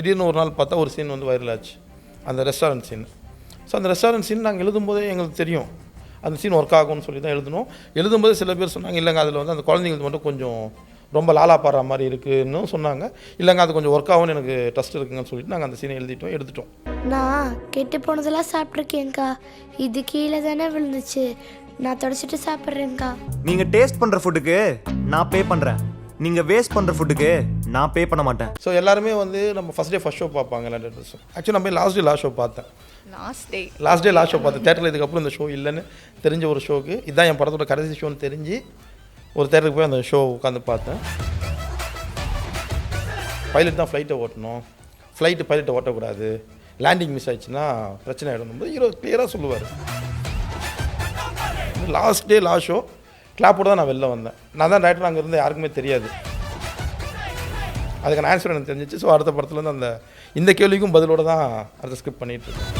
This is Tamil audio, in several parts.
திடீர்னு ஒரு நாள் பார்த்தா ஒரு சீன் வந்து வைரல் ஆச்சு, அந்த ரெஸ்டாரண்ட் சீன். ஸோ அந்த ரெஸ்டாரண்ட் சீன் நாங்கள் எழுதும்போதே எங்களுக்கு தெரியும் அந்த சீன் ஒர்க் ஆகும்னு சொல்லி தான் எழுதணும். எழுதும்போது சில பேர் சொன்னாங்க, இல்லைங்க அதில் வந்து அந்த குழந்தைங்களுக்கு மட்டும் கொஞ்சம் ரொம்ப லாலா பாடுற மாதிரி இருக்குன்னு சொன்னாங்க. இல்லைங்க அது கொஞ்சம் ஒர்க் ஆகும்னு எனக்கு ட்ரஸ்ட் இருக்குங்கன்னு சொல்லிட்டு நாங்கள் அந்த சீனை எடுத்துட்டோம். நான் கெட்டு போனதெல்லாம் சாப்பிட்ருக்கேன்க்கா, இது கீழே தானே விழுந்துச்சு, நான் தொடச்சிட்டு சாப்பிட்றேன்க்கா. நீங்கள் டேஸ்ட் பண்ணுற ஃபுட்டுக்கு நான் பே பண்ணுறேன், நீங்கள் வேஸ்ட் பண்ணுற ஃபுட்டுக்கு நான் பே பண்ண மாட்டேன். ஸோ எல்லாருமே வந்து நம்ம ஃபஸ்ட் டே ஃபஸ்ட் ஷோ பார்ப்பாங்க. ஆக்சுவலி நம்ம லாஸ்ட் ஷோ பார்த்தேன். லாஸ்ட் டே ஷோ பார்த்தேன் தேட்டரில். இதுக்கப்புறம் இந்த ஷோ இல்லைன்னு தெரிஞ்ச ஒரு ஷோக்கு இதுதான் என் படத்தோட கடைசி ஷோன்னு தெரிஞ்சு ஒரு தேட்டருக்கு போய் அந்த ஷோ உட்காந்து பார்த்தேன். பைலட் தான் ஃப்ளைட்டை ஓட்டணும், ஃப்ளைட்டு பைலட்டை ஓட்டக்கூடாது, லேண்டிங் மிஸ் ஆயிடுச்சுன்னா பிரச்சனை ஆகிடும் போது ஹீரோ கிளியராக சொல்லுவார். லாஸ்ட் ஷோ கிளாப்போட தான் நான் வெளில வந்தேன். நான் தான் டைரக்டர், அங்கே இருந்து யாருக்குமே தெரியாது. அதுக்கான ஆன்சர் எனக்கு தெரிஞ்சிச்சு. ஸோ அடுத்த படத்துலேருந்து அந்த இந்த கேள்விக்கும் பதிலோடு தான் அடுத்த ஸ்கிரிப்ட் பண்ணிகிட்டு இருக்கேன்.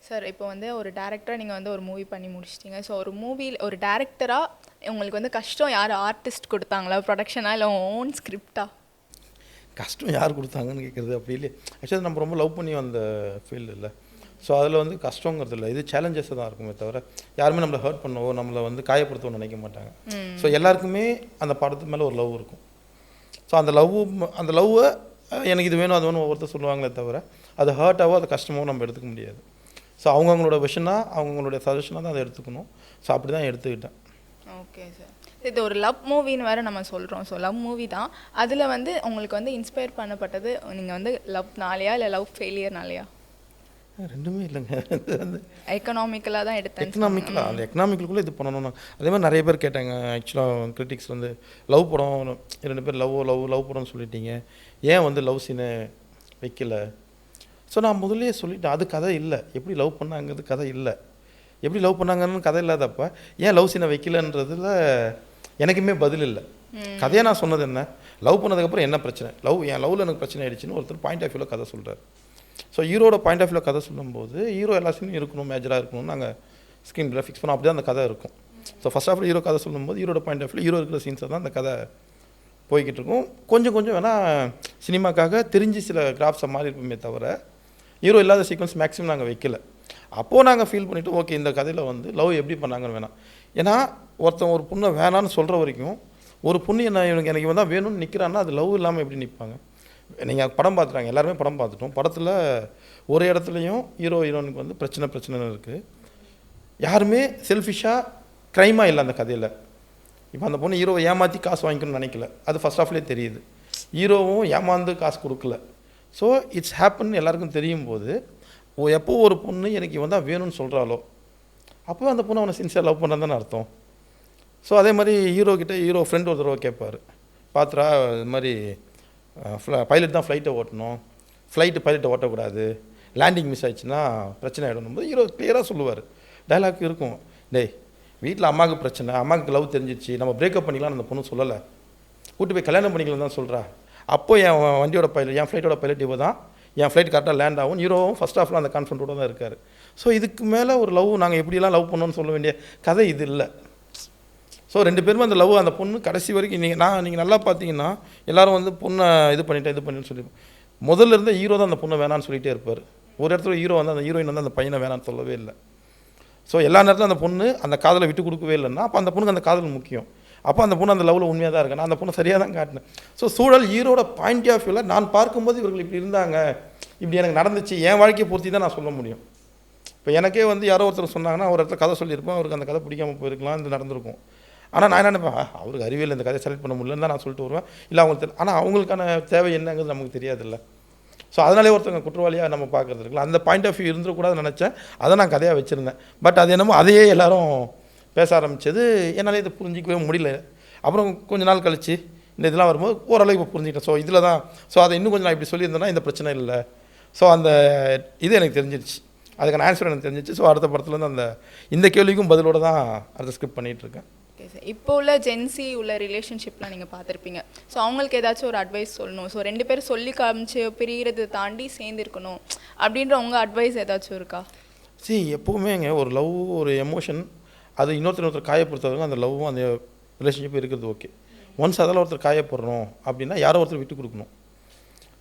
சார் இப்போ வந்து ஒரு டேரக்டராக நீங்கள் வந்து ஒரு மூவி பண்ணி முடிச்சிட்டிங்க. ஸோ ஒரு மூவியில் ஒரு டேரக்டராக உங்களுக்கு வந்து கஷ்டம் யார் ஆர்டிஸ்ட் கொடுத்தாங்களா, ப்ரொடக்ஷனாக இல்லை ஓன் ஸ்கிரிப்டா? கஷ்டம் யார் கொடுத்தாங்கன்னு கேட்குறது அப்படி இல்லை. ஆக்சுவலி நம்ம ரொம்ப லவ் பண்ணி அந்த ஃபீல்டு இல்லை. ஸோ அதில் வந்து கஷ்டங்கிறது இல்லை, இது சேலஞ்சஸ் தான் இருக்குமே தவிர யாருமே நம்மளை ஹர்ட் பண்ணவோ நம்மளை வந்து காயப்படுத்தவோ நினைக்க மாட்டாங்க. ஸோ எல்லாருக்குமே அந்த படத்து மேலே ஒரு லவ் இருக்கும். ஸோ அந்த லவ்வை எனக்கு இது வேணும் அது வேணும் ஒவ்வொருத்தர் சொல்லுவாங்களே தவிர அது ஹர்ட்டாவோ அது கஷ்டமோ நம்ம எடுத்துக்க முடியாது. ஸோ அவங்கவுங்களோட விஷனாக அவங்களுடைய சஜஷனாக தான் அதை எடுத்துக்கணும். ஸோ அப்படி தான் எடுத்துக்கிட்டேன். Okay sir. இது ஒரு லவ் மூவின்னு வேறு நம்ம சொல்கிறோம். ஸோ லவ் மூவி தான். அதில் வந்து உங்களுக்கு வந்து இன்ஸ்பயர் பண்ணப்பட்டது நீங்கள் வந்து லவ்னாலையா இல்லை லவ் ஃபெயிலியர்னாலையா? ரெண்டுமே இல்லைங்க. எக்கனாமிக்கலாக தான் எடுத்தேன். அந்த எக்கனாமிக்கலுக்குள்ளே இது பண்ணணும். அதே மாதிரி நிறைய பேர் கேட்டாங்க. ஆக்சுவலாக கிரிட்டிக்ஸ் வந்து லவ் படம் 2 பேர் லவ் படம்னு சொல்லிட்டீங்க, ஏன் வந்து லவ் சீனை வைக்கல? ஸோ நான் முதல்லையே சொல்லிட்டேன், அது கதை இல்லை. எப்படி லவ் பண்ணாங்கிறது கதை இல்லை. எப்படி லவ் பண்ணாங்கன்னு கதை இல்லாதப்ப ஏன் லவ் சீனை வைக்கலன்றதுல எனக்குமே பதில் இல்லை. கதையை நான் சொன்னது என்ன, லவ் பண்ணதுக்கப்புறம் என்ன பிரச்சனை, என் லவ்வில் எனக்கு பிரச்சனை ஆகிடுச்சின்னு ஒருத்தர் பாயிண்ட் ஆஃப் வியூவில் கதை சொல்கிறார். ஸோ ஹீரோட பாயிண்ட் ஆஃப் வியூவில் கதை சொல்லும்போது ஹீரோ எல்லா சீனும் இருக்கணும், மேஜராக இருக்கணும்னு நாங்கள் ஸ்க்ரீன் பிளே ஃபிக்ஸ் பண்ணோம். அப்படி தான் அந்த கதை இருக்கும். ஸோ ஃபஸ்ட் ஆஃப் ஹீரோ கதை சொல்லும்போது ஹீரோட பாயிண்ட் ஆஃப் வியூ ஹீரோ இருக்கிற சீன்ஸை தான் அந்த கதை போய்கிட்டு இருக்கும். கொஞ்சம் வேணால் சினிமாக்காக தெரிஞ்சு சில கிராஃப்ட்ஸை மாறி இருப்போமே தவிர ஹீரோ இல்லாத சீக்வன்ஸ் மேக்ஸிமம் நாங்கள் வைக்கல. அப்போது நாங்கள் ஃபீல் பண்ணிவிட்டு ஓகே இந்த கதையில் வந்து லவ் எப்படி பண்ணாங்கன்னு வேணாம். ஏன்னா ஒருத்தன் ஒரு பொண்ணை வேணான்னு சொல்கிற வரைக்கும் ஒரு பொண்ணு எனக்கு இவன் தான் வேணும்னு நிற்கிறான்னா அது லவ் இல்லாமல் எப்படி நிற்பாங்க? நீங்கள் படம் பார்த்துட்டாங்க, எல்லாருமே படம் பார்த்துட்டோம். படத்தில் ஒரு இடத்துலையும் ஹீரோயினுக்கு வந்து பிரச்சனை இருக்குது. யாருமே செல்ஃபிஷாக க்ரைமாக இல்லை அந்த கதையில். இப்போ அந்த பொண்ணு ஹீரோவை ஏமாற்றி காசு வாங்கிக்கணும்னு நினைக்கல, அது ஃபஸ்ட் ஆஃப்லேயே தெரியுது. ஹீரோவும் ஏமாந்து காசு கொடுக்கல. ஸோ இட்ஸ் ஹேப்பன் எல்லாருக்கும் தெரியும் போது எப்போ ஒரு பொண்ணு எனக்கு இவன் தான் வேணும்னு சொல்கிறாளோ அப்போ அந்த பொண்ணு அவனை சின்சியர் லவ் பண்ணுறதுன்னு அர்த்தம். ஸோ அதே மாதிரி ஹீரோ ஃப்ரெண்ட் ஒரு தடவை கேட்பார், பாத்ரா இது மாதிரி பைலட் தான் ஃப்ளைட்டை ஓட்டணும், ஃப்ளைட்டு பைலட்டை ஓட்டக்கூடாது, லேண்டிங் மிஸ் ஆயிடுச்சுன்னா பிரச்சனை ஆகிடும் போது ஹீரோ கிளியராக சொல்லுவார். டைலாக் இருக்கும், டேய் வீட்டில் அம்மாவுக்கு பிரச்சனை, அம்மாவுக்கு லவ் தெரிஞ்சிச்சு, நம்ம பிரேக்கப் பண்ணிக்கலாம்னு அந்த பொண்ணு சொல்லலை, கூட்டு போய் கல்யாணம் பண்ணிக்கலாம் தான் சொல்கிறா. அப்போ என் வண்டியோட பைலட், என் ஃப்ளைட்டோட பைலட் இவ தான், என் ஃப்ளைட் கரெக்டாக லேண்ட் ஆகும். ஹீரோவும் ஃபஸ்ட் ஆஃபில் அந்த கான்ஃபிடென்ட்டோட தான் இருக்கார். ஸோ இதுக்கு மேலே ஒரு லவ் நாங்கள் எப்படிலாம் லவ் பண்ணோன்னு சொல்ல வேண்டிய கதை இது இல்லை. ஸோ 2 பேருமே அந்த லவ் அந்த பொண்ணு கடைசி வரைக்கும் நீங்கள் நல்லா பார்த்தீங்கன்னா எல்லோரும் வந்து பொண்ணை இது பண்ணின்னு சொல்லி முதல்ல இருந்த ஹீரோ தான் அந்த பொண்ணை வேணான்னு சொல்லிகிட்டே இருப்பார். ஒரு இடத்துல ஹீரோ வந்து அந்த ஹீரோயின் வந்து அந்த பையனை வேணான்னு சொல்லவே இல்லை. ஸோ எல்லா நேரத்திலும் அந்த பொண்ணு அந்த காதலை விட்டு கொடுக்கவே இல்லைன்னா அப்போ அந்த பொண்ணுக்கு அந்த காதல் முக்கியம். அப்போ அந்த பொண்ணு அந்த லவ்வில் உண்மையாக தான் இருக்கேன், நான் அந்த பொண்ணை சரியாக தான் காட்டினேன். ஸோ சூழல் ஹீரோட பாயிண்ட் ஆஃப் வியூவில் நான் பார்க்கும்போது இவர்கள் இப்படி இருந்தாங்க, இப்படி எனக்கு நடந்துச்சு, என் வாழ்க்கையை பொறுத்தி தான் நான் சொல்ல முடியும். இப்போ எனக்கே வந்து யாரோ ஒருத்தர் சொன்னாங்கன்னா ஒரு இடத்துல கதை சொல்லியிருப்போம், அவருக்கு அந்த கதை பிடிக்காமல் போயிருக்கலாம், இது நடந்திருக்கும். ஆனால் நான் என்ன நினைப்பேன், அவருக்கு அறிவியல் இந்த கதையை செலக்ட் பண்ண முடியலன்னு தான் நான் சொல்லிட்டு வருவேன். இல்லை அவங்களுக்கு ஆனால் அவங்களுக்கான தேவை என்னங்கிறது நமக்கு தெரியாதுல்ல. ஸோ அதனாலே ஒருத்தவங்க குற்றவாளியாக நம்ம பார்க்குறது இருக்கலாம். அந்த பாயிண்ட் ஆஃப் வியூ இருந்துக்கூடாதுன்னு நினச்சேன், அதை நான் கதையாக வச்சுருந்தேன். பட் அது என்னமோ அதையே எல்லோரும் பேச ஆரம்பித்தது, என்னால் இதை புரிஞ்சிக்கவே முடியல. அப்புறம் கொஞ்ச நாள் கழித்து இந்த இதெல்லாம் வரும்போது ஓரளவு இப்போ புரிஞ்சுக்கிட்டேன். ஸோ இதில் தான் அதை இன்னும் கொஞ்சம் நான் இப்படி சொல்லியிருந்தேன்னா இந்த பிரச்சனை இல்லை. ஸோ அந்த இது எனக்கு தெரிஞ்சிடுச்சு, அதுக்கான ஆன்சர் எனக்கு தெரிஞ்சிச்சு. ஸோ அடுத்த படத்துலேருந்து இந்த கேள்விக்கும் பதிலோடு தான் அடுத்த ஸ்கிரிப்ட் பண்ணிகிட்ருக்கேன். Okay sir. இப்போ உள்ள ஜென்சி உள்ள ரிலேஷன்ஷிப்லாம் நீங்கள் பார்த்துருப்பீங்க. ஸோ அவங்களுக்கு ஏதாச்சும் ஒரு அட்வைஸ் சொல்லணும், ஸோ 2 பேரும் சொல்லி காமிச்சு பிரிகிறத தாண்டி சேர்ந்துருக்கணும் அப்படின்ற உங்கள் அட்வைஸ் ஏதாச்சும் இருக்கா? எப்போவுமேங்க ஒரு லவ் ஒரு எமோஷன் அது இன்னொருத்தர் காயப்படுத்துறதுக்கும் அந்த லவ்வும் அந்த ரிலேஷன்ஷிப் இருக்கிறது ஓகே. ஒன்ஸ் அதெல்லாம் ஒருத்தர் காயப்படுறோம் அப்படின்னா யாரோ ஒருத்தர் விட்டு கொடுக்கணும்.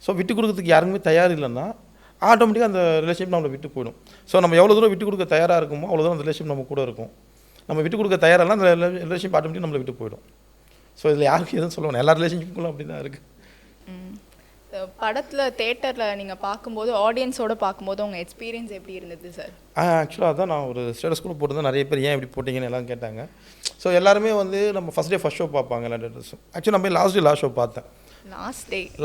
ஸோ விட்டு கொடுக்கறதுக்கு யாருக்குமே தயார் இல்லைன்னா ஆட்டோமேட்டிக்காக அந்த ரிலேஷன்ஷிப் நம்மளை விட்டு போயிடும். ஸோ நம்ம எவ்வளோ தூரம் விட்டு கொடுக்க தயாராக இருக்குமோ அவ்வளோ தூரம் அந்த ரிலேஷன்ஷிப் நம்ம கூட இருக்கும். நம்ம விட்டு கொடுக்க தயாராக அந்த ரிலேஷன்ஷிப் ஆட்டோமேட்டிக் நம்மளை விட்டு போயிடும். ஸோ இதில் யாருக்கும் எதுவும் சொல்லுவாங்க, எல்லா ரிலேஷன்ஷிப்புக்கும் அப்படி தான் இருக்குது. படத்தில் தேட்டரில் நீங்கள் பார்க்கும்போது ஆடியன்ஸோடு பார்க்கும்போது உங்கள் எக்ஸ்பீரியன்ஸ் எப்படி இருந்தது சார்? ஆக்சுவலாக அதான் நான் ஒரு ஸ்டேட்டஸ் கூட போட்டிருந்தேன். நிறைய பேர் ஏன் இப்படி போட்டிங்கன்னு எல்லாம் கேட்டாங்க. ஸோ எல்லாருமே வந்து நம்ம ஃபஸ்ட் டே ஃபஸ்ட் ஷோ பார்ப்பாங்க எல்லா டேட்டர்ஸும். ஆக்சுவலி நம்ம லாஸ்ட் ஷோ பார்த்தேன்.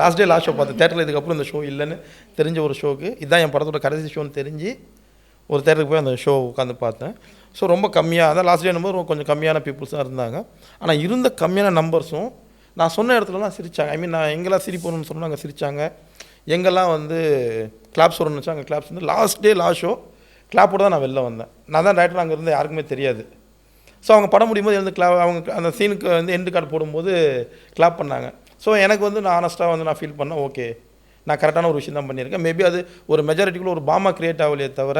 லாஸ்ட் ஷோ பார்த்தேன் தேட்டரில். இதுக்கப்புறம் இந்த ஷோ இல்லைன்னு தெரிஞ்ச ஒரு ஷோக்கு இதுதான் என் படத்தோட கடைசி ஷோன்னு தெரிஞ்சு ஒரு தேட்டருக்கு போய் அந்த ஷோ உட்காந்து பார்த்தேன். ஸோ ரொம்ப கம்மியாக அதான் லாஸ்ட் டே நம்பர் கொஞ்சம் கம்மியான பீப்புள்ஸ் தான் இருந்தாங்க. ஆனால் இருந்த கம்மியான நம்பர்ஸும் நான் சொன்ன இடத்துலலாம் சிரித்தாங்க. ஐ மீன் நான் எங்கெல்லாம் சிரிப்போம்னு சொன்னால் அங்கே சிரித்தாங்க. எங்கெல்லாம் வந்து கிளாப்ஸ் வரணும்னு வச்சா அங்கே கிளாப்ஸ் வந்து லாஸ்ட் ஷோ கிளாப்போட தான் நான் வெளில வந்தேன். நான் தான் டேரக்டர், அங்கே இருந்து யாருக்குமே தெரியாது. ஸோ அவங்க படம் முடியும் போது எழுந்து அவங்க அந்த சீனுக்கு வந்து எண்டு கார்டு போடும்போது கிளாப் பண்ணாங்க. ஸோ எனக்கு வந்து நான் ஆனஸ்ட்டாக வந்து நான் ஃபீல் பண்ணேன், ஓகே நான் கரெக்டான ஒரு விஷயம் தான் பண்ணியிருக்கேன். மேபி அது ஒரு மெஜாரிட்டிக்குள்ளே ஒரு பாமா கிரியேட் ஆகலையே தவிர,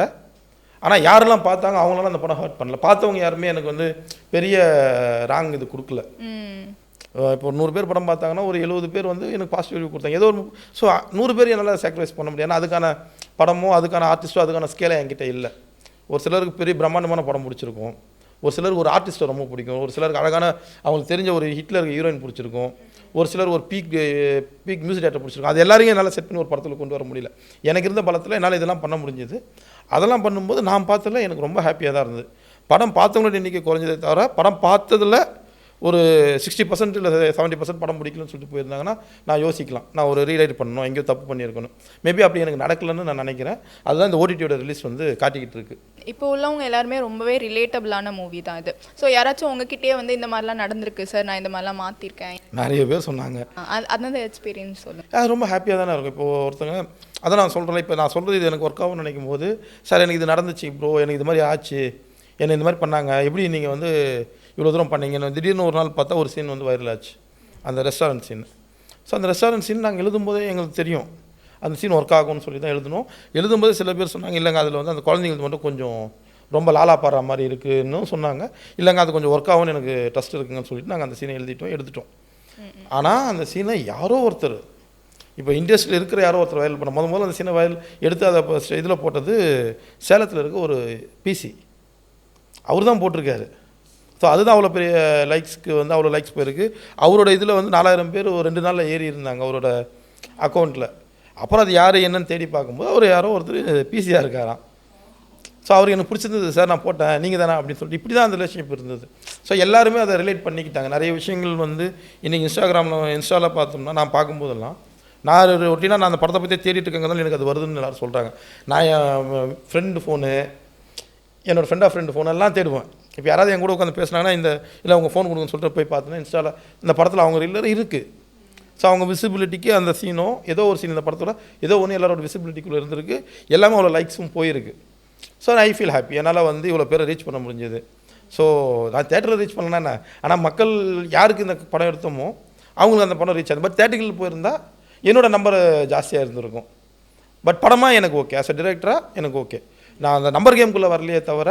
ஆனால் யாரெல்லாம் பார்த்தாங்க அவங்களால அந்த படம் ஹர்ட் பண்ணல. பார்த்தவங்க யாருமே எனக்கு வந்து பெரிய ராங் இது கொடுக்கல. இப்போ ஒரு 100 பேர் படம் பார்த்தாங்கன்னா ஒரு 70 பேர் வந்து எனக்கு பாசிட்டிவ் ரிவ்யூ கொடுத்தாங்க. ஏதோ ஒரு ஸோ 100 பேர் என்னால் சாக்ரிஃபைஸ் பண்ண முடியாது. ஏன்னா அதுக்கான படமோ அதுக்கான ஆர்டிஸ்ட்டோ அதுக்கான ஸ்கேலே என்கிட்ட இல்லை. ஒரு சிலருக்கு பெரிய பிரம்மாண்டமான படம் பிடிச்சிருக்கும், ஒரு சிலருக்கு ஒரு ஆர்டிஸ்ட்டை ரொம்ப பிடிக்கும், ஒரு சிலருக்கு அழகான அவங்களுக்கு தெரிஞ்ச ஒரு ஹிட்லர் ஹீரோயின் பிடிச்சிருக்கும், ஒரு சிலர் ஒரு பீக் மியூசிக் டேரக்டர் பிடிச்சிருக்கும். அது எல்லாரையும் என்னால் செட் பண்ணி ஒரு படத்தில் கொண்டு வர முடியல. எனக்கு இருந்த படத்தில் என்னால் இதெல்லாம் பண்ண முடிஞ்சது. அதெல்லாம் பண்ணும்போது நான் பார்த்ததில் எனக்கு ரொம்ப ஹாப்பியாக தான் இருந்தது. படம் பார்த்தவங்களோட எண்ணிக்கை குறைஞ்சதே தவிர படம் பார்த்ததில் ஒரு 60% இல்லை 70% படம் பிடிக்கலன்னு சொல்லிட்டு போயிருந்தாங்கன்னா நான் யோசிக்கலாம், நான் ஒரு ரீரைட் பண்ணணும், எங்கேயோ தப்பு பண்ணியிருக்கணும். மேபி அப்படி எனக்கு நடக்கலன்னு நான் நினைக்கிறேன். அதுதான் இந்த ஓடிடியோட ரிலீஸ் வந்து காட்டிக்கிட்டு இருக்கு. இப்போ உள்ளவங்க எல்லாருமே ரொம்பவே ரிலேட்டபிளான மூவி தான் இது. ஸோ யாராச்சும் உங்ககிட்டயே வந்து இந்த மாதிரிலாம் நடந்திருக்கு சார், நான் இந்த மாதிரிலாம் மாற்றிருக்கேன் நிறைய பேர் சொன்னாங்க. அந்த எக்ஸ்பீரியன்ஸ் சொல்லுங்கள். அது ரொம்ப ஹாப்பியாக தானே இருக்கும். இப்போது ஒருத்தங்க அதான் நான் சொல்கிறேன், இப்போ நான் சொல்கிறது இது எனக்கு ஒர்க் ஆகும்னு நினைக்கும் போது, சார் எனக்கு இது நடந்துச்சு ப்ரோ, எனக்கு இது மாதிரி ஆச்சு, என்னை இந்த மாதிரி பண்ணாங்க, எப்படி நீங்கள் வந்து இவ்வளோ தூரம் பண்ணீங்கன்னு திடீர்னு ஒரு நாள் பார்த்தா ஒரு சீன் வந்து வைரல் ஆச்சு, அந்த ரெஸ்டாரண்ட் சீன். ஸோ அந்த ரெஸ்டாரண்ட் சீன் நாங்கள் எழுதும்போதே எங்களுக்கு தெரியும் அந்த சீன் ஒர்க் ஆகும்னு சொல்லி தான் எழுதணும். எழுதும்போது சில பேர் சொன்னாங்க, இல்லைங்க அதில் வந்து அந்த குழந்தைங்களுக்கு மட்டும் கொஞ்சம் ரொம்ப லாலா பாடுற மாதிரி இருக்குன்னு சொன்னாங்க. இல்லைங்க அது கொஞ்சம் ஒர்க் ஆகும்னு எனக்கு ட்ரஸ்ட் இருக்குங்கன்னு சொல்லிட்டு நாங்கள் அந்த சீனை எடுத்துட்டோம். ஆனால் அந்த சீனை யாரோ ஒருத்தர், இப்போ இண்டஸ்ட்ரியில் இருக்கிற யாரோ ஒருத்தர் வைரல் பண்ண முதல்ல அந்த சீனை வைரல் எடுத்து அதை இதில் போட்டது சேலத்தில் இருக்க ஒரு பிசி, அவர் தான் போட்டிருக்காரு. ஸோ அதுதான் அவ்வளோ பெரிய லைக்ஸ்க்கு வந்து அவ்வளோ லைக்ஸ் போயிருக்கு. அவரோட இதில் வந்து 4000 பேர் ஒரு 2 நாளில் ஏறி இருந்தாங்க அவரோட அக்கௌண்ட்டில். அப்புறம் அது யார் என்னன்னு தேடி பார்க்கும்போது அவர் யாரோ ஒருத்தர் பிசியாக இருக்காராம். ஸோ அவருக்கு எனக்கு பிடிச்சிருந்தது சார், நான் போட்டேன், நீங்கள் தானே அப்படின்னு சொல்லிட்டு இப்படி தான் அந்த ரிலேஷன்ஷிப் இருந்தது. ஸோ எல்லாருமே அதை ரிலேட் பண்ணிக்கிட்டாங்க. நிறைய விஷயங்கள் வந்து இன்றைக்கி இன்ஸ்டாவில் பார்த்தோம்னா நான் பார்க்கும்போதெல்லாம் நான் ரொட்டீனாக நான் அந்த படத்தை பற்றி தேடிட்டு இருக்கங்கிறதால எனக்கு அது வருதுன்னு எல்லோரும் சொல்கிறாங்க. நான் என் ஃப்ரெண்டு ஃபோனு, என்னோடய ஃப்ரெண்டு ஃபோன் எல்லாம் தேடுவேன். இப்போ யாராவது என் கூட உட்காந்து பேசுனாங்கன்னா இல்லை உங்கள் ஃபோன் கொடுங்கன்னு சொல்லிட்டு போய் பார்த்தோன்னா இன்ஸ்டாவில் இந்த படத்தில் அவங்க இல்லை இருக்குது. ஸோ அவங்க விசிபிலிட்டிக்கு அந்த சீனோ ஏதோ ஒரு சீன் இந்த படத்தோட ஏதோ ஒன்று எல்லாரோட விசிபிலிட்டிக்குள்ளே இருந்திருக்கு, எல்லாமே அவ்வளோ லைக்ஸும் போயிருக்கு. ஸோ ஐ ஃபீல் ஹாப்பி, என்னால் வந்து இவ்வளோ பேரை ரீச் பண்ண முடிஞ்சது. ஸோ நான் தேட்டரில் ரீச் பண்ணலன்னா என்ன, ஆனால் மக்கள் யாருக்கு இந்த படம் எடுத்தோமோ அவங்களுக்கு அந்த படம் ரீச் ஆகுது. பட் தேட்டரில் போயிருந்தால் என்னோடய நம்பர் ஜாஸ்தியாக இருந்திருக்கும். பட் படமாக எனக்கு ஓகே, ஆஸ் அ டிரெக்டராக எனக்கு ஓகே. நான் அந்த நம்பர் கேமுக்குள்ளே வரலையே தவிர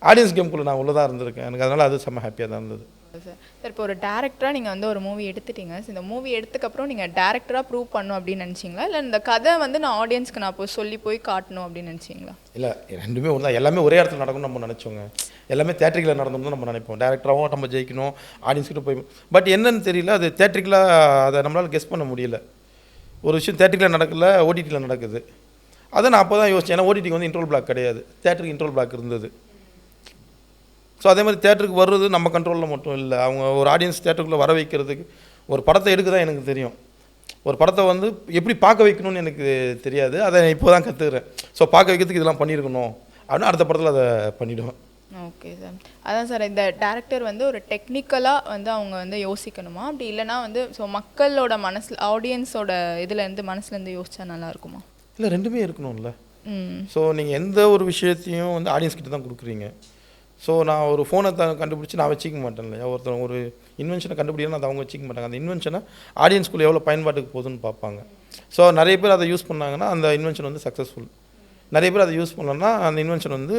ஆடியன்ஸ் கேமுக்குள்ளே நான் உள்ளதாக இருந்திருக்கேன். எனக்கு அதனால் அது செம்ம ஹாப்பியாக தான் இருந்தது. சார் இப்போ ஒரு டேரக்டராக நீங்கள் வந்து ஒரு மூவி எடுத்துட்டீங்க. இந்த மூவி எடுத்துக்கப்புறம் நீங்கள் டேரக்டராக ப்ரூவ் பண்ணணும் அப்படின்னு நினச்சிங்களா, இல்லை இந்த கதை வந்து நான் ஆடியன்ஸ்க்கு நான் போய் காட்டணும் அப்படின்னு நினச்சிங்களா? இல்லை, ரெண்டுமே ஒன்று தான். எல்லாமே ஒரே இடத்துல நடக்கணும்னு நம்ம நினச்சோங்க. எல்லாமே தேட்டரிக்கில் நடந்தோம்னு நம்ம நினைப்போம். டேரக்டராகவும் நம்ம ஜெயிக்கணும், ஆடியன்ஸ்கிட்ட போய். பட் என்னன்னு தெரியல, அது தேட்டரிக்கலாக அதை நம்மளால் கெஸ் பண்ண முடியல. ஒரு விஷயம் தேட்டரிக்கில் நடக்கல, ஓடிடியில் நடக்குது. அதை நான் அப்போ தான் யோசித்தேன். ஏன்னா ஓடிடிக்கு வந்து இன்ட்ரோல் பிளாக் கிடையாது, தேட்டருக்கு இன்ட்ரோல் பிளாக் இருந்தது. ஸோ அதே மாதிரி தேட்டருக்கு வர்றது நம்ம கண்ட்ரோலில் மட்டும் இல்லை. அவங்க ஒரு ஆடியன்ஸ் தேட்டருக்குள்ளே வர வைக்கிறதுக்கு ஒரு படத்தை எடுக்க தான் எனக்கு தெரியும். ஒரு படத்தை வந்து எப்படி பார்க்க வைக்கணும்னு எனக்கு தெரியாது, அதை இப்போ தான் கற்றுக்கிறேன். ஸோ பார்க்க வைக்கிறதுக்கு இதெல்லாம் பண்ணியிருக்கணும் அப்படின்னு அடுத்த படத்தில் அதை பண்ணிவிடுவேன். ஓகே சார், அதான் சார் இந்த டேரக்டர் வந்து ஒரு டெக்னிக்கலாக வந்து அவங்க வந்து யோசிக்கணுமா, அப்படி இல்லைனா வந்து ஸோ மக்களோட மனசில் ஆடியன்ஸோட இதுலேருந்து மனசுலேருந்து யோசிச்சா நல்லா இருக்குமா? இல்லை, ரெண்டுமே இருக்கணும்ல. ஸோ நீங்கள் எந்த ஒரு விஷயத்தையும் வந்து ஆடியன்ஸ் கிட்ட தான் கொடுக்குறீங்க. ஸோ நான் ஒரு ஃபோனை கண்டுபிடிச்சி நான் வச்சிக்க மாட்டேன் இல்லையா. ஒருத்தர் ஒரு இன்வென்ஷனை கண்டுபிடிக்கணும், அதை அவங்க வச்சிக்க மாட்டாங்க. அந்த இன்வென்ஷனை ஆடியன்ஸ்குள்ளே எவ்வளோ பயன்பாட்டுக்கு போகுதுன்னு பார்ப்பாங்க. ஸோ நிறைய பேர் அதை யூஸ் பண்ணாங்கன்னா அந்த இன்வென்ஷன் வந்து சக்ஸஸ்ஃபுல். நிறைய பேர் அதை யூஸ் பண்ணலன்னா அந்த இன்வென்ஷன் வந்து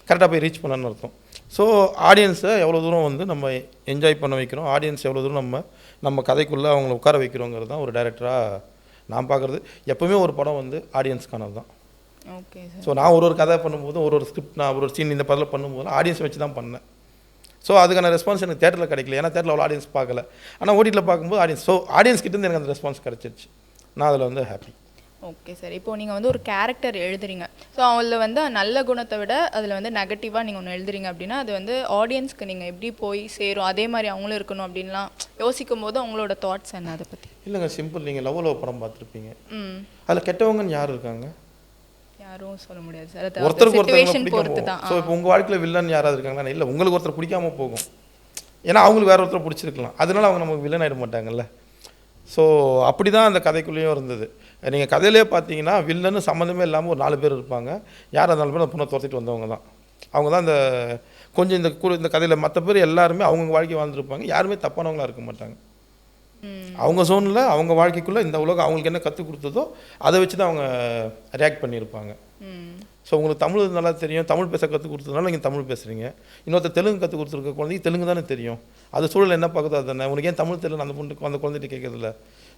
கரெக்டாக போய் ரீச் பண்ணணும்னு அர்த்தம். ஸோ ஆடியன்ஸை எவ்வளோ தூரம் வந்து நம்ம என்ஜாய் பண்ண வைக்கிறோம், ஆடியன்ஸ் எவ்வளோ தூரம் நம்ம கதைக்குள்ளே அவங்கள உட்கார வைக்கிறோங்கிறது தான் ஒரு டைரக்டராக நான் பார்க்குறது. எப்போவுமே ஒரு படம் வந்து ஆடியன்ஸ்க்கானது தான். Okay sir. ஸோ நான் ஒரு கதை பண்ணும்போது ஒரு ஸ்கிரிப்ட் நான் ஒரு சீன் இந்த படத்தில் பண்ணும்போது ஆடியன்ஸ் வச்சு தான் பண்ணேன். ஸோ அதுக்கான ரெஸ்பான்ஸ் எனக்கு தேட்டரில் கிடைக்கல, ஏன்னா தேட்டரில் அவ்வளோ ஆடியன்ஸ் பார்க்கல. ஆனால் ஓடிடியில் பார்க்கும்போது ஆடியன்ஸ், ஸோ ஆடியன்ஸ் கிட்டேருந்து எனக்கு அந்த ரெஸ்பான்ஸ் கிடச்சிருச்சு. நான் அதில் வந்து ஹாப்பி. Okay sir. இப்போது நீங்கள் வந்து ஒரு கேரக்டர் எழுதுறீங்க, ஸோ அதில் வந்து நல்ல குணத்தை விட அதில் வந்து நெகட்டிவாக நீங்கள் ஒன்று எழுதுறீங்க அப்படின்னா அது வந்து ஆடியன்ஸ்க்கு நீங்கள் எப்படி போய் சேரும், அதே மாதிரி அவங்களும் இருக்கணும் அப்படின்லாம் யோசிக்கும் போது உங்களோட தாட்ஸ் என்ன அதை பற்றி? இல்லைங்க, சிம்பிள். நீங்கள் லவ் படம் பார்த்துருப்பீங்க, அதில் கெட்டவங்கன்னு யார் இருக்காங்க? யாரும் சொல்ல முடியாது சார், ஒருத்தருக்கு சிச்சுவேஷன் ஒருத்தர் பொறுத்து தான். ஸோ இப்போ உங்கள் வாழ்க்கையில் வில்லன் யாராவது இருக்காங்களா? இல்லை, உங்களுக்கு ஒருத்தர் பிடிக்காம போகும், ஏன்னா அவங்களுக்கு வேற ஒருத்தர் பிடிச்சிருக்கலாம், அதனால அவங்க நமக்கு வில்லன் ஆகிட மாட்டாங்கல்ல. ஸோ அப்படி தான் அந்த கதைக்குள்ளேயும் இருந்தது. நீங்கள் கதையிலே பார்த்தீங்கன்னா வில்லன்னு சம்மந்தமே இல்லாமல் ஒரு 4 பேர் இருப்பாங்க. யார் அந்த 4 பேர் அந்த பொண்ணை துரத்திட்டு வந்தவங்க தான். அவங்க தான் இந்த கொஞ்சம் இந்த கதையில் மற்ற பேர் எல்லாருமே அவங்கவுங்க வாழ்க்கை வாழ்ந்துருப்பாங்க, யாருமே தப்பானவங்களாக இருக்க மாட்டாங்க. அவங்க ஜோனில் அவங்க வாழ்க்கைக்குள்ளே இந்த உலகம் அவங்களுக்கு என்ன கற்றுக் கொடுத்ததோ அதை வச்சு தான் அவங்க ரியாக்ட் பண்ணியிருப்பாங்க. ஸோ உங்களுக்கு தமிழ் நல்லா தெரியும், தமிழ் பேச கற்றுக் கொடுத்ததுனால நீங்கள் தமிழ் பேசுகிறீங்க. இன்னொருத்தர் தெலுங்கு கற்றுக் கொடுத்துருக்க குழந்தைக்கு தெலுங்கு தானே தெரியும், அது சூழல் என்ன பார்க்குதோ அது தானே. உனக்கு ஏன் தமிழ் தெரியல அந்த பொண்ணுக்கு அந்த குழந்தைகிட்ட கேட்குறதில்ல?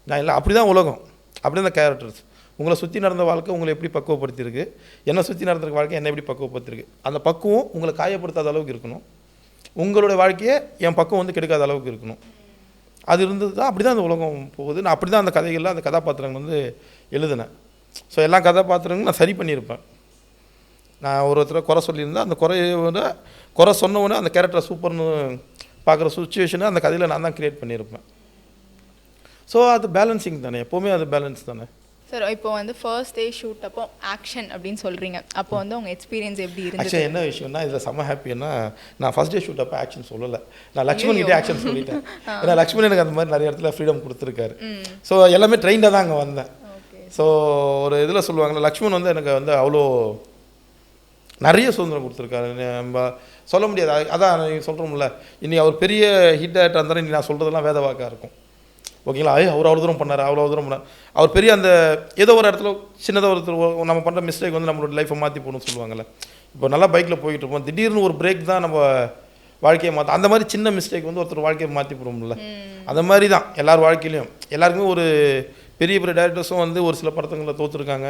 நான் இல்லை, அப்படி தான் உலகம், அப்படி தான் கேரக்டர்ஸ். உங்களை சுற்றி நடந்த வாழ்க்கை உங்களை எப்படி பக்குவப்படுத்தியிருக்கு, என்னை சுற்றி நடந்த வாழ்க்கை என்ன எப்படி பக்குவப்படுத்திருக்கு. அந்த பக்குவம் உங்களை காயப்படுத்தாத அளவுக்கு இருக்கணும், உங்களுடைய வாழ்க்கையை என் பக்குவம் வந்து கெடுக்காத அளவுக்கு இருக்கணும். அது இருந்தது தான், அப்படி தான் அந்த உலகம் போகுது. நான் அப்படி தான் அந்த கதைகளில் அந்த கதாபாத்திரங்கள் வந்து எழுதினேன். ஸோ எல்லா கதாபாத்திரங்களும் நான் சரி பண்ணியிருப்பேன். நான் ஒருத்தரை குறை சொல்லியிருந்தேன், அந்த குறை சொன்னவொடனே அந்த கேரக்டரை சூப்பர்னு பார்க்குற சுச்சுவேஷனை அந்த கதையில் நான் தான் க்ரியேட் பண்ணியிருப்பேன். ஸோ அது பேலன்சிங் தானே, எப்போவுமே அது பேலன்ஸ் தானே. சார் இப்போ வந்து ஃபர்ஸ்ட் டே ஷூட் அப்போ ஆக்ஷன் அப்படின்னு சொல்கிறீங்க, அப்போ வந்து உங்கள் எக்ஸ்பீரியன்ஸ் எப்படி இருந்துச்சு? ஆக்சுவலி என்ன விஷயம்னா, இதில் செம்ம ஹாப்பின்னா நான் ஃபஸ்ட் டே ஷூட் அப்போ ஆக்ஷன் சொல்லலை, நான் லக்ஷ்மண் கிட்டே ஆக்ஷன் சொல்லிட்டேன். ஏன்னா லக்ஷ்மண் எனக்கு அந்த மாதிரி நிறைய இடத்துல ஃப்ரீடம் கொடுத்துருக்காரு. ஸோ எல்லாமே ட்ரெயின்டாக தான் அங்கே வந்தேன். ஸோ ஒரு இதில் சொல்லுவாங்கள்ல, லக்ஷ்மண் வந்து எனக்கு வந்து அவ்வளோ நிறைய சுதந்திரம் கொடுத்துருக்காரு. நம்ம சொல்ல முடியாது. அதான் நீங்கள் சொல்கிறோம்ல, இனி அவர் பெரிய ஹிட் ஆகிட்டு இருந்தாலும் இனி நான் சொல்கிறதெல்லாம் வேத வாக்காக இருக்கும். ஓகேங்களா? அவர் அவ்வளோ தூரம் பண்ணார், அவ்வளோ தூரம் பண்ணார். அவர் பெரிய அந்த ஏதோ ஒரு இடத்துல சின்னதாக ஒருத்தர் நம்ம பண்ணுற மிஸ்டேக் வந்து நம்மளோட லைஃப்பை மாற்றி போகணும்னு சொல்லுவாங்கள்ல. இப்போ நல்லா பைக்கில் போயிட்டு இருப்போம், திடீர்னு ஒரு பிரேக் தான் நம்ம வாழ்க்கையை மாற்றும். அந்த மாதிரி சின்ன மிஸ்டேக் வந்து ஒருத்தர் வாழ்க்கையை மாற்றி போடும்ல, அந்த மாதிரி தான் எல்லார் வாழ்க்கையிலையும். எல்லாருக்குமே ஒரு பெரிய பெரிய டேரக்டர்ஸும் வந்து ஒரு சில படத்துங்களில் தோற்றுருக்காங்க,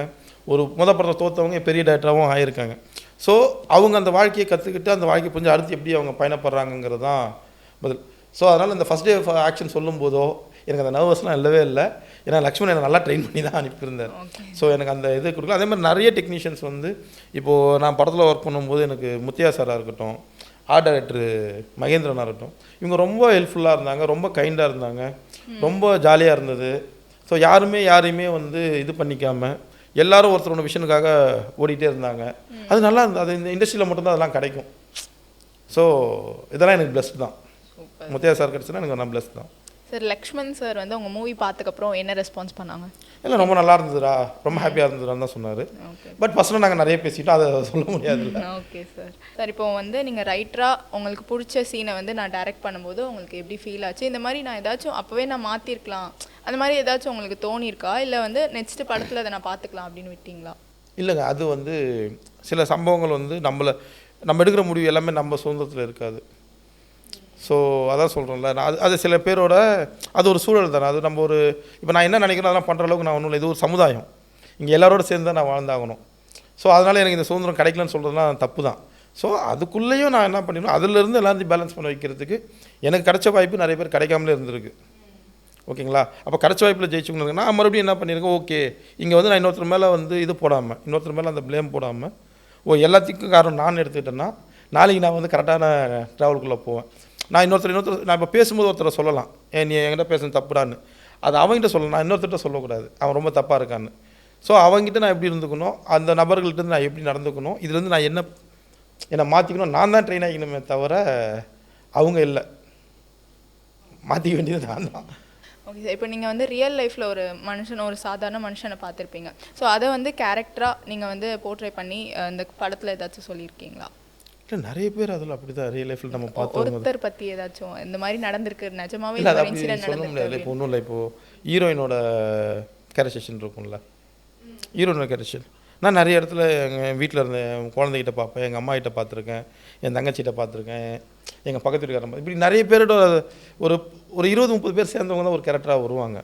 ஒரு படத்தை தோற்றவங்க பெரிய டேரக்டராகவும் ஆகியிருக்காங்க. ஸோ அவங்க அந்த வாழ்க்கையை கற்றுக்கிட்டு அந்த வாழ்க்கையை கொஞ்சம் அடுத்து எப்படி அவங்க பயணப்படுறாங்கிறது தான் பதில். ஸோ அதனால் இந்த ஃபஸ்ட் டே ஆக்ஷன் சொல்லும் போதோ எனக்கு அந்த நர்வஸ்லாம் இல்லவே இல்லை. ஏன்னா லக்ஷ்மண் என்னை நல்லா ட்ரெயின் பண்ணி தான் அனுப்பியிருந்தார். ஸோ எனக்கு அந்த இது கொடுக்கல. அதே மாதிரி நிறைய டெக்னீஷியன்ஸ் வந்து இப்போது நான் படத்தில் ஒர்க் பண்ணும்போது எனக்கு முத்தியா சாராக இருக்கட்டும், ஆர்ட் டைரக்டர் மகேந்திரனாக இருக்கட்டும், இவங்க ரொம்ப ஹெல்ப்ஃபுல்லாக இருந்தாங்க, ரொம்ப கைண்டாக இருந்தாங்க, ரொம்ப ஜாலியாக இருந்தது. ஸோ யாரையுமே வந்து இது பண்ணிக்காமல் எல்லாரும் ஒருத்தரோட விஷனுக்காக ஓடிட்டே இருந்தாங்க. அது நல்லா இருந்தது. அது இந்த இண்டஸ்ட்ரியில் மட்டும்தான் அதெல்லாம் கிடைக்கும். ஸோ இதெல்லாம் எனக்கு பிளஸ்ட் தான். முத்தியா சார் கிடச்சுன்னா எனக்கு நான் பிளஸ்ட் தான். சார் லக்ஷ்மண் சார் வந்து உங்கள் மூவி பார்த்ததுக்கப்புறம் என்ன ரெஸ்பான்ஸ் பண்ணாங்க? இல்லை, ரொம்ப நல்லா இருந்ததுடா, ரொம்ப ஹாப்பியாக இருந்ததுடான்னு தான் சொன்னார். பட் ஃபஸ்ட்டில் நாங்கள் நிறைய பேசிட்டோம், அதை சொல்ல முடியாது. Okay sir. சார் இப்போ வந்து நீங்கள் ரைட்டராக உங்களுக்கு பிடிச்ச சீனை வந்து நான் டைரக்ட் பண்ணும்போது உங்களுக்கு எப்படி ஃபீல் ஆச்சு? இந்த மாதிரி நான் ஏதாச்சும் அப்போவே நான் மாற்றிருக்கலாம், அந்த மாதிரி ஏதாச்சும் உங்களுக்கு தோணியிருக்கா? இல்லை வந்து நெக்ஸ்ட்டு படத்தில் அதை நான் பார்த்துக்கலாம் அப்படின்னு விட்டீங்களா? இல்லைங்க, அது வந்து சில சம்பவங்கள் வந்து நம்ம எடுக்கிற முடிவு எல்லாமே நம்ம சுதந்திரத்தில் இருக்காது. ஸோ அதான் சொல்கிறோம்ல, நான் அது சில பேரோட அது ஒரு சூழல் தானே. அது நம்ம ஒரு இப்போ நான் என்ன நினைக்கிறேன் அதெல்லாம் பண்ணுற அளவுக்கு நான் ஒன்றும் இல்லை. இது ஒரு சமுதாயம், இங்கே எல்லாரோட சேர்ந்து தான் நான் வாழ்ந்தாகணும். ஸோ அதனால் எனக்கு இந்த சுதந்திரம் கிடைக்கலன்னு சொல்கிறதுலாம் தப்பு தான். ஸோ அதுக்குள்ளேயும் நான் என்ன பண்ணிடணும், அதிலேருந்து எல்லாத்தையும் பேலன்ஸ் பண்ண வைக்கிறதுக்கு எனக்கு கிடைச்ச வாய்ப்பு நிறைய பேர் கிடைக்காமலே இருந்திருக்கு. ஓகேங்களா? அப்போ கிடைச்ச வாய்ப்பில் ஜெயிச்சுக்கணும். நான் மறுபடியும் என்ன பண்ணியிருக்கேன், ஓகே இங்கே வந்து நான் இன்னொருத்தர் மேலே வந்து இது போடாமல், இன்னொருத்தர் மேலே அந்த ப்ளேம் போடாமல், எல்லாத்துக்கும் காரணம் நான் எடுத்துக்கிட்டேன்னா நாளைக்கு நான் வந்து கரெக்டான ட்ராவலுக்குள்ளே போவேன். நான் நான் இப்போ பேசும்போது ஒருத்தரை சொல்லலாம், நீ என்கிட்ட பேசுறது தப்புடான்னு. அது அவங்ககிட்ட சொல்லலாம், நான் இன்னொருத்தர்கிட்ட சொல்லக்கூடாது அவன் ரொம்ப தப்பாக இருக்கான்னு. ஸோ அவங்ககிட்ட நான் எப்படி இருந்துக்கணும், அந்த நபர்கள்ட்ட நான் எப்படி நடந்துக்கணும், இதுலேருந்து நான் என்னை மாற்றிக்கணும், நான் தான் ட்ரெயின் ஆகிக்கணுமே தவிர அவங்க இல்லை. மாற்றிக்க வேண்டியது நான் தான். Okay sir. இப்போ நீங்கள் வந்து ரியல் லைஃப்பில் ஒரு சாதாரண மனுஷனை பார்த்துருப்பீங்க. ஸோ அதை வந்து கேரக்டராக நீங்கள் வந்து போர்ட்ரே பண்ணி இந்த படத்தில் ஏதாச்சும் சொல்லியிருக்கீங்களா? இல்லை, நிறைய பேர் அதில் அப்படி தான் ரியல் லைஃப்பில் நம்ம பார்த்தோம். ஒருத்தர் பற்றி ஏதாச்சும் இந்த மாதிரி நடந்திருக்கு நிஜமாவே? இல்லை, அது அப்படி சொல்ல முடியாது. இப்போ ஒன்றும் இல்லை, இப்போது ஹீரோயினோட கேரக்டரைசேஷன் இருக்கும்ல, ஹீரோயினோட கேரக்டரைசேஷன் நான் நிறைய இடத்துல எங்கள் வீட்டில் இருந்த என் குழந்தைகிட்ட பார்ப்பேன், எங்கள் அம்மா கிட்ட பார்த்துருக்கேன், என் தங்கச்சிகிட்ட பார்த்துருக்கேன், எங்கள் பக்கத்து வீட்டுக்காரன் இப்படி நிறைய பேரோட ஒரு ஒரு 20-30 பேர் சேர்ந்தவங்க தான் ஒரு கேரக்டராக வருவாங்க.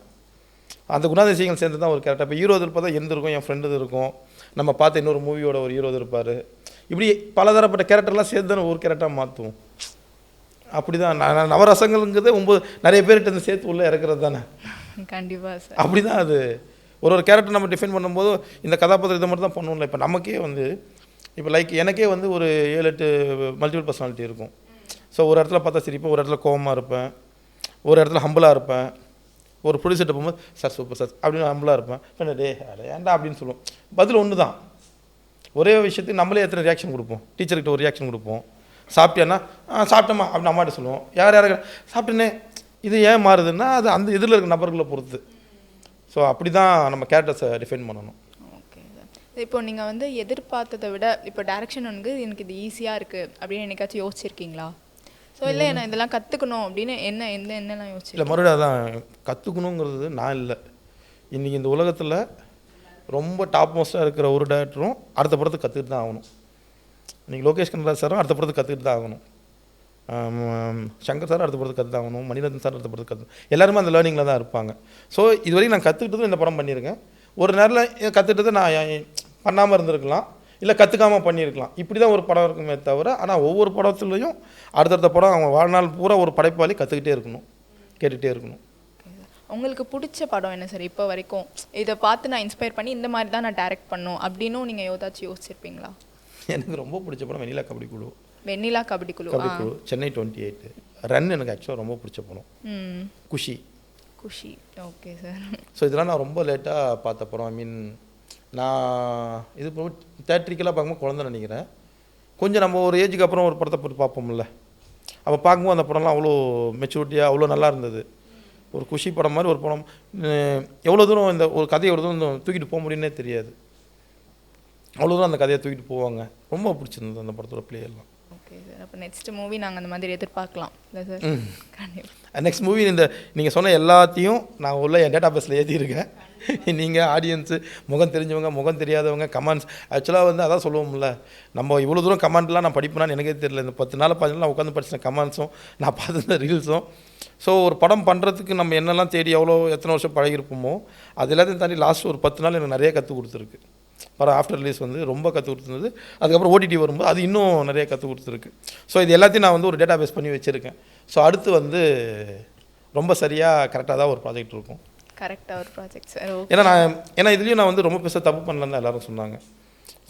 அந்த குணாதிசயங்கள் சேர்ந்து தான் ஒரு கேரக்டர். இப்போ ஹீரோ பார்த்தா எந்த இருக்கும், என் ஃப்ரெண்டு இருக்கும், நம்ம பார்த்த இன்னொரு மூவியோட ஒரு ஹீரோ இருப்பார். இப்படி பலதரப்பட்ட கேரக்டர்லாம் சேர்ந்து தானே ஒரு கேரக்டராக மாற்றுவோம். அப்படி தான் நவரசங்கள்ங்கிறது 9 நிறைய பேர்கிட்ட இருந்து சேர்த்து உள்ளே இறக்குறது தானே. கண்டிப்பாக சார். அப்படி தான் அது ஒரு கேரக்டர் நம்ம டிஃபைன் பண்ணும்போது இந்த கதாபாத்திரம் இதை மட்டும் தான் பண்ணுவோம்ல. இப்போ நமக்கே வந்து இப்போ லைக் எனக்கே வந்து ஒரு 7-8 மல்டிபிள் பர்சனாலிட்டி இருக்கும். ஸோ ஒரு இடத்துல பார்த்தா சிரிப்பேன், ஒரு இடத்துல கோவமாக இருப்பேன், ஒரு இடத்துல ஹம்பிளாக இருப்பேன். ஒரு ப்ரொடியூசர்கிட்ட போகும்போது சார் சூப்பர் சார் அப்படின்னு ஹம்பிளாக இருப்பேன். ஃப்ரெண்டு டே ஏன்டா அப்படின்னு சொல்லுவோம். பதில் ஒன்று தான். ஒரே விஷயத்துக்கு நம்மளே எத்தனை ரியாக்ஷன் கொடுப்போம். டீச்சர்கிட்ட ஒரு ரியாக்ஷன் கொடுப்போம். சாப்பிட்டியான்னா சாப்பிட்டோமா அப்படின்னு அம்மாட்ட சொல்லுவோம். யார் சாப்பிட்டேனே இது ஏன் மாறுதுன்னா அது அந்த இதில் இருக்க நபர்களை பொறுத்து. ஸோ அப்படி தான் நம்ம கேரக்டர்ஸை டிஃபைன் பண்ணணும். Okay sir. இப்போ நீங்கள் வந்து எதிர்பார்த்ததை விட இப்போ டைரக்ஷன் வந்து எனக்கு இது ஈஸியாக இருக்குது அப்படின்னு என்னைக்காச்சும் யோசிச்சிருக்கீங்களா? ஸோ இல்லை நான் இதெல்லாம் கற்றுக்கணும் அப்படின்னு என்னெல்லாம் யோசிச்சு? இல்லை மறுபடியும் அதான் கற்றுக்கணுங்கிறது நான் இல்லை. இன்றைக்கி இந்த உலகத்தில் ரொம்ப டாப் மோஸ்ட்டாக இருக்கிற ஒரு டேரக்டரும் அடுத்த படத்துக்கு கற்றுக்கிட்டு தான் ஆகணும். இன்றைக்கி லோகேஷ் கனகராஜ் சாரும் அடுத்த படத்துக்கு கற்றுக்கிட்டு தான் ஆகணும். சங்கர் சார் அடுத்த படத்துக்கு கற்று தான் ஆகணும். மணிரத்னம் சார் அடுத்த படத்துக்கு கற்று எல்லாருமே அந்த லேர்னிங்கில் தான் இருப்பாங்க. ஸோ இது வரைக்கும் நான் கற்றுக்கிட்டதும் இந்த படம் பண்ணியிருக்கேன். ஒரு நேரில் கற்றுக்கிட்டது நான் பண்ணாமல் இருந்திருக்கலாம், இல்லை கற்றுக்காமல் பண்ணியிருக்கலாம். இப்படி தான் ஒரு படம் இருக்குமே தவிர, ஆனால் ஒவ்வொரு படத்துலையும் அடுத்தடுத்த படம் அவங்க வாழ்நாள் பூரா ஒரு படைப்பாளி கற்றுக்கிட்டே இருக்கணும், கேட்டுகிட்டே இருக்கணும். உங்களுக்கு பிடிச்ச படம் என்ன சார் இப்போ வரைக்கும்? இதை பார்த்து நான் இன்ஸ்பயர் பண்ணி இந்த மாதிரி தான் நான் டைரக்ட் பண்ணும் அப்படின்னும் நீங்கள் ஏதாச்சும் யோசிச்சிருப்பீங்களா? எனக்கு ரொம்ப பிடிச்ச படம் வெண்ணிலா கபடி குழு. வெண்ணிலா கபடி குழு. சென்னை 28 ரன் எனக்கு ஆக்சுவலாக ரொம்ப பிடிச்ச படம். குஷி. Okay sir. ஸோ இதெல்லாம் நான் ரொம்ப லேட்டாக பார்த்த படம். ஐ மீன் நான் இது தேட்ரிக்கலாக பார்க்கும்போது குழந்தை நினைக்கிறேன். கொஞ்சம் நம்ம ஒரு ஏஜுக்கு அப்புறம் ஒரு படத்தை போட்டு பார்ப்போம்ல, அப்போ பார்க்கும்போது அந்த படம்லாம் அவ்வளோ மெச்சூரிட்டியாக அவ்வளோ நல்லா இருந்தது. ஒரு குஷி படம் மாதிரி ஒரு படம். எவ்வளோ தூரம் இந்த ஒரு கதையை எவ்வளோ தூரம் தூக்கிட்டு போக முடியும்னே தெரியாது. அவ்வளோ தூரம் அந்த கதையை தூக்கிட்டு போவாங்க. ரொம்ப பிடிச்சிருந்தது அந்த படத்தோட பிளே எல்லாம். Okay sir. அப்போ நெக்ஸ்ட் மூவி நாங்கள் அந்த மாதிரி எதிர்பார்க்கலாம் இல்லை சார்? கண்டிப்பாக. நெக்ஸ்ட் மூவி இந்த நீங்கள் சொன்ன எல்லாத்தையும் நான் உள்ள என் டேட்டா பேஸில் ஏற்றிருக்கேன். நீங்கள் ஆடியன்ஸு, முகம் தெரிஞ்சவங்க, முகம் தெரியாதவங்க, கமெண்ட்ஸ். ஆக்சுவலாக வந்து அதான் சொல்லுவோம்ல, நம்ம இவ்வளோ தூரம் கமெண்ட்லாம் நான் படிப்பேனான்னு எனக்கே தெரியல. இந்த 10 நாள் 15 நாள் உட்காந்து படிச்சின கமெண்ட்ஸும் நான் பார்த்துருந்த ரீல்ஸும். ஸோ ஒரு படம் பண்ணுறதுக்கு நம்ம என்னெல்லாம் தேடி எத்தனை வருஷம் பழகிருப்போமோ அது எல்லாத்தையும் தாண்டி லாஸ்ட் ஒரு 10 நாள் எனக்கு நிறைய கற்றுக் கொடுத்துருக்கு. படம் ஆஃப்டர் ரிலீஸ் வந்து ரொம்ப கற்றுக் கொடுத்துருந்தது. அதுக்கப்புறம் ஓடிடி வரும்போது அது இன்னும் நிறைய கற்றுக் கொடுத்துருக்கு. ஸோ இது எல்லாத்தையும் நான் வந்து ஒரு டேட்டா பேஸ் பண்ணி வச்சுருக்கேன். ஸோ அடுத்து வந்து ரொம்ப சரியாக கரெக்டாக தான் ஒரு ப்ராஜெக்ட் இருக்கும். கரெக்டாக ஒரு ப்ராஜெக்ட் சார். ஏன்னா இதுலேயும் நான் வந்து ரொம்ப பெருசாக தப்பு பண்ணலன்னு தான் எல்லோரும் சொன்னாங்க.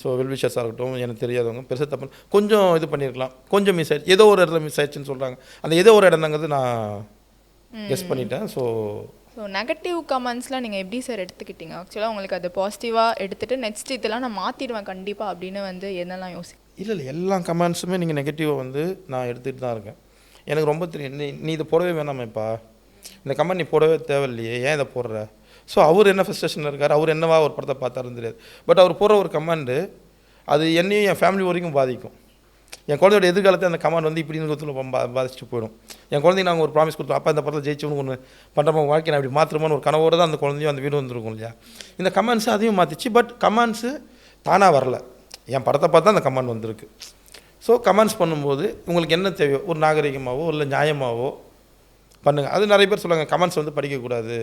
ஸோ வெல்விஷர்ஸாக இருக்கட்டும், எனக்கு தெரியாதவங்க பெருசாக தப்பு கொஞ்சம் இது பண்ணியிருக்கலாம், கொஞ்சம் மிஸ் ஆயிடுச்சு, ஏதோ ஒரு இடத்துல மிஸ் ஆயிடுச்சுன்னு சொல்கிறாங்க. அந்த ஏதோ ஒரு இடம்ங்கிறது நான் கெஸ் பண்ணிட்டேன். ஸோ நெகட்டிவ் கமெண்ட்ஸ்லாம் நீங்கள் எப்படி சார் எடுத்துக்கிட்டீங்க? ஆக்சுவலாக உங்களுக்கு அது பாசிட்டிவாக எடுத்துகிட்டு நெக்ஸ்ட் இதெல்லாம் நான் மாற்றிடுவேன் கண்டிப்பாக அப்படின்னு வந்து என்னெல்லாம் இல்லை எல்லா கமெண்ட்ஸுமே நீங்கள் நெகட்டிவாக வந்து நான் எடுத்துகிட்டு தான் இருக்கேன். எனக்கு ரொம்ப தெரியும், நீ இதை போடவே வேணாமேப்பா, இந்த கமெண்ட் நீ போடவே தேவையில்லையே, ஏன் இதை போடுற? ஸோ அவர் என்ன ஃப்ரஸ்ட்ரேஷனில் இருக்கார், அவர் என்னவா ஒரு படத்தை பார்த்தாருன்னு தெரியாது. பட் அவர் போடுற ஒரு கமெண்டு அது என்னையும் என் ஃபேமிலி வரைக்கும் பாதிக்கும். என் குழந்தையோட எதிர்காலத்தை அந்த கமெண்ட் வந்து இப்படின்னு பாதிச்சுட்டு போயிடும். என் குழந்தைங்க நாங்கள் ஒரு ப்ராமிஸ் கொடுத்தோம், அப்போ இந்த படத்தில் ஜெயிச்சவனு ஒன்று பண்ணுறப்ப வாழ்க்கை நான் இப்படி மாற்றுறோன்னு ஒரு கனவோடு தான் அந்த குழந்தையும் அந்த வீடு வந்துருக்கும் இல்லையா. இந்த கமெண்ட்ஸ் அதையும் மாற்றிச்சு. பட் கமெண்ட்ஸு தானாக வரல, என் படத்தை பார்த்தா அந்த கமெண்ட் வந்திருக்கு. ஸோ கமெண்ட்ஸ் பண்ணும்போது உங்களுக்கு என்ன தேவையோ ஒரு நாகரிகமாகவோ இல்லை நியாயமாகவோ பண்ணுங்கள். அது நிறைய பேர் சொல்லுவாங்க கமெண்ட்ஸ் வந்து படிக்கக்கூடாது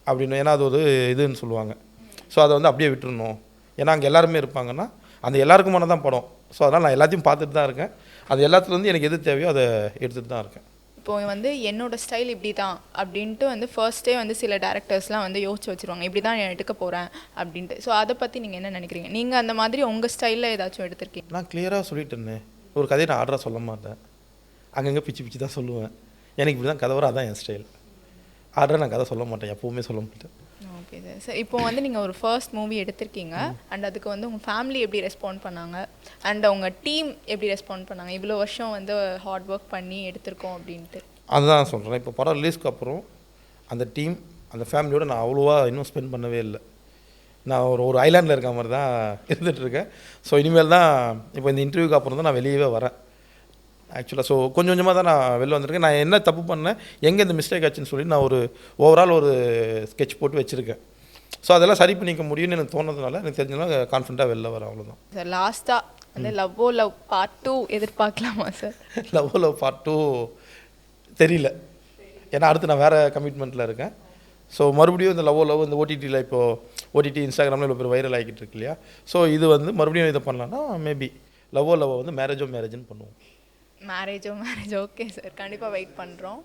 அப்படின்னு, ஏன்னா அது ஒரு இதுன்னு சொல்லுவாங்க. ஸோ அதை வந்து அப்படியே விட்டுருணும், ஏன்னா அங்கே எல்லாருமே இருப்பாங்கன்னா அந்த எல்லாருக்குமான தான் படம். ஸோ அதனால் நான் எல்லாத்தையும் பார்த்துட்டு தான் இருக்கேன். அது எல்லாத்துலேருந்து எனக்கு எது தேவையோ அதை எடுத்துகிட்டு தான் இருக்கேன். இப்போது வந்து என்னோடய ஸ்டைல் இப்படி தான் அப்படின்ட்டு வந்து ஃபர்ஸ்ட்டே வந்து சில டேரக்டர்ஸ்லாம் வந்து யோசிச்சு வச்சுருவாங்க, இப்படி தான் நான் எடுக்க போகிறேன் அப்படின்ட்டு. ஸோ அதை பற்றி நீங்கள் என்ன நினைக்கிறீங்க? நீங்கள் அந்த மாதிரி உங்கள் ஸ்டைலில் ஏதாச்சும் எடுத்திருக்கீங்க? நான் கிளியராக சொல்லிட்டேன்னே, ஒரு கதையை நான் ஆர்டராக சொல்ல மாட்டேன், அங்கங்கே பிச்சு தான் சொல்லுவேன். எனக்கு இப்படி தான் கதை வரும், அதான் என் ஸ்டைல். ஆர்டராக நான் கதை சொல்ல மாட்டேன், எப்போவுமே சொல்ல மாட்டேன். Okay sir. சார் இப்போ வந்து நீங்கள் ஒரு ஃபர்ஸ்ட் மூவி எடுத்திருக்கீங்க அண்ட் அதுக்கு வந்து உங்கள் ஃபேமிலி எப்படி ரெஸ்பாண்ட் பண்ணாங்க அண்ட் உங்கள் டீம் எப்படி ரெஸ்பாண்ட் பண்ணாங்க? இவ்வளோ வருஷம் வந்து ஹார்ட் ஒர்க் பண்ணி எடுத்திருக்கோம் அப்படின்ட்டு. அதுதான் சொல்கிறேன். இப்போ படம் ரிலீஸ்க்கு அப்புறம் அந்த டீம் அந்த ஃபேமிலியோடு நான் அவ்வளோவா இன்னும் ஸ்பெண்ட் பண்ணவே இல்லை. நான் ஒரு ஐலாண்டில் இருக்க மாதிரி தான் இருந்துகிட்ருக்கேன். ஸோ இனிமேல் தான் இப்போ இந்த இன்டர்வியூக்கு அப்புறம் தான் நான் வெளியவே வரேன் ஆக்சுவலாக. ஸோ கொஞ்சம் கொஞ்சமாக தான் நான் வெளில வந்திருக்கேன். நான் என்ன தப்பு பண்ணேன், எங்கே இந்த மிஸ்டேக் ஆச்சுன்னு சொல்லி நான் ஒரு ஓவரால் ஒரு ஸ்கெட்ச் போட்டு வச்சுருக்கேன். ஸோ அதெல்லாம் சரி பண்ணிக்க முடியும்னு எனக்கு தோணுறதுனால எனக்கு தெரிஞ்சனால கான்ஃபிடண்ட்டாக வெளில வரேன், அவ்வளோதான். சார் லாஸ்ட்டாக அந்த லவ் பார்ட் 2 எதிர்பார்க்கலாமா சார்? லவ் பார்ட் 2 தெரியல, ஏன்னா அடுத்து நான் வேறு கமிட்மெண்ட்டில் இருக்கேன். ஸோ மறுபடியும் இந்த லவ் இந்த ஓடிடியில் இப்போது ஓடிடி இன்ஸ்டாகிராமில் இவ்வளோ பேர் வைரல் ஆகிட்டு இருக்கு இல்லையா. ஸோ இது வந்து மறுபடியும் இதை பண்ணலான்னா மேபி லவ் வந்து மேரேஜ்னு பண்ணுவோம். மேரேஜோ ஓகே சார், கண்டிப்பாக வெயிட் பண்ணுறோம்.